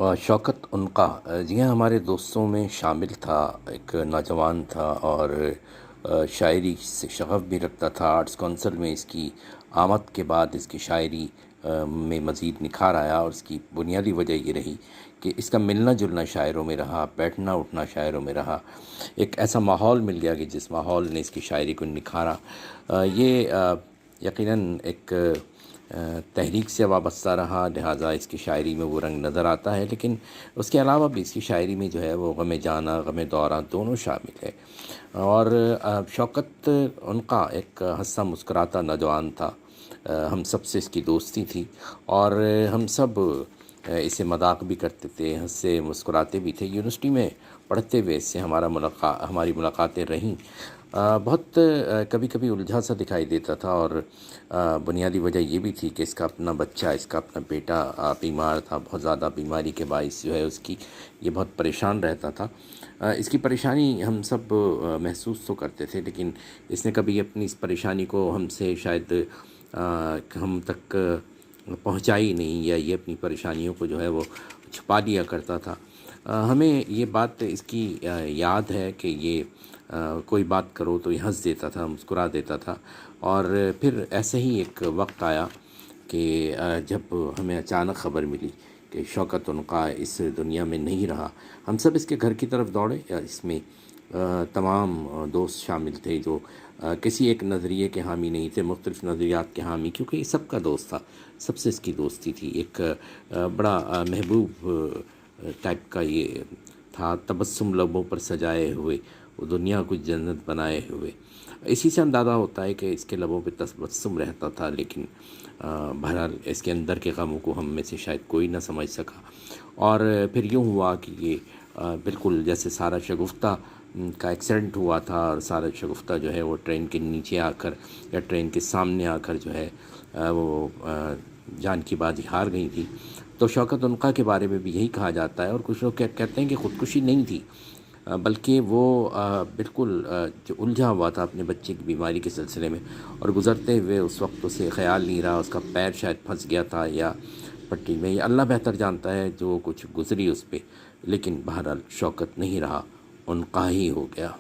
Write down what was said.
شوکت عنقا جی ہاں، ہمارے دوستوں میں شامل تھا، ایک نوجوان تھا اور شاعری سے شغف بھی رکھتا تھا۔ آرٹس کونسل میں اس کی آمد کے بعد اس کی شاعری میں مزید نکھار آیا، اور اس کی بنیادی وجہ یہ رہی کہ اس کا ملنا جلنا شاعروں میں رہا، بیٹھنا اٹھنا شاعروں میں رہا، ایک ایسا ماحول مل گیا کہ جس ماحول نے اس کی شاعری کو نکھارا۔ یہ یقیناً ایک تحریک سے وابستہ رہا، لہٰذا اس کی شاعری میں وہ رنگ نظر آتا ہے، لیکن اس کے علاوہ بھی اس کی شاعری میں جو ہے وہ غم جانا غم دورہ دونوں شامل ہے۔ اور شوکت عنقا ایک ہنسا مسکراتا نوجوان تھا، ہم سب سے اس کی دوستی تھی، اور ہم سب اسے مذاق بھی کرتے تھے، ہنسے مسکراتے بھی تھے۔ یونیورسٹی میں پڑھتے ہوئے اس سے ہماری ملاقاتیں رہیں۔ بہت کبھی کبھی الجھا سا دکھائی دیتا تھا، اور بنیادی وجہ یہ بھی تھی کہ اس کا اپنا بچہ، اس کا اپنا بیٹا بیمار تھا، بہت زیادہ بیماری کے باعث جو ہے اس کی یہ بہت پریشان رہتا تھا۔ اس کی پریشانی ہم سب محسوس تو کرتے تھے، لیکن اس نے کبھی اپنی اس پریشانی کو ہم سے شاید ہم تک پہنچائی نہیں، یا یہ اپنی پریشانیوں کو جو ہے وہ چھپا لیا کرتا تھا۔ ہمیں یہ بات اس کی یاد ہے کہ یہ کوئی بات کرو تو یہ ہنس دیتا تھا، مسکرا دیتا تھا، اور پھر ایسے ہی ایک وقت آیا کہ جب ہمیں اچانک خبر ملی کہ شوکت عنقا اس دنیا میں نہیں رہا۔ ہم سب اس کے گھر کی طرف دوڑے، اس میں تمام دوست شامل تھے جو کسی ایک نظریے کے حامی نہیں تھے، مختلف نظریات کے حامی، کیونکہ یہ سب کا دوست تھا، سب سے اس کی دوستی تھی۔ ایک بڑا محبوب ٹائپ کا یہ تھا، تبسم لبوں پر سجائے ہوئے وہ دنیا کچھ جنت بنائے ہوئے۔ اسی سے اندازہ ہوتا ہے کہ اس کے لبوں پہ تبسم رہتا تھا، لیکن بہرحال اس کے اندر کے غموں کو ہم میں سے شاید کوئی نہ سمجھ سکا۔ اور پھر یوں ہوا کہ یہ بالکل جیسے سارا شگفتہ کا ایکسیڈنٹ ہوا تھا، اور سارا شگفتہ جو ہے وہ ٹرین کے نیچے آ کر یا ٹرین کے سامنے آ کر جو ہے وہ جان کی بازی ہار گئی تھی، تو شوکت عنقا کے بارے میں بھی یہی کہا جاتا ہے، اور کچھ لوگ کہتے ہیں کہ خودکشی نہیں تھی، بلکہ وہ بالکل جو الجھا ہوا تھا اپنے بچے کی بیماری کے سلسلے میں، اور گزرتے ہوئے اس وقت اسے خیال نہیں رہا، اس کا پیر شاید پھنس گیا تھا یا پٹی میں، یا اللہ بہتر جانتا ہے جو کچھ گزری اس پہ، لیکن بہرحال شوکت نہیں رہا، عنقا ہی ہو گیا۔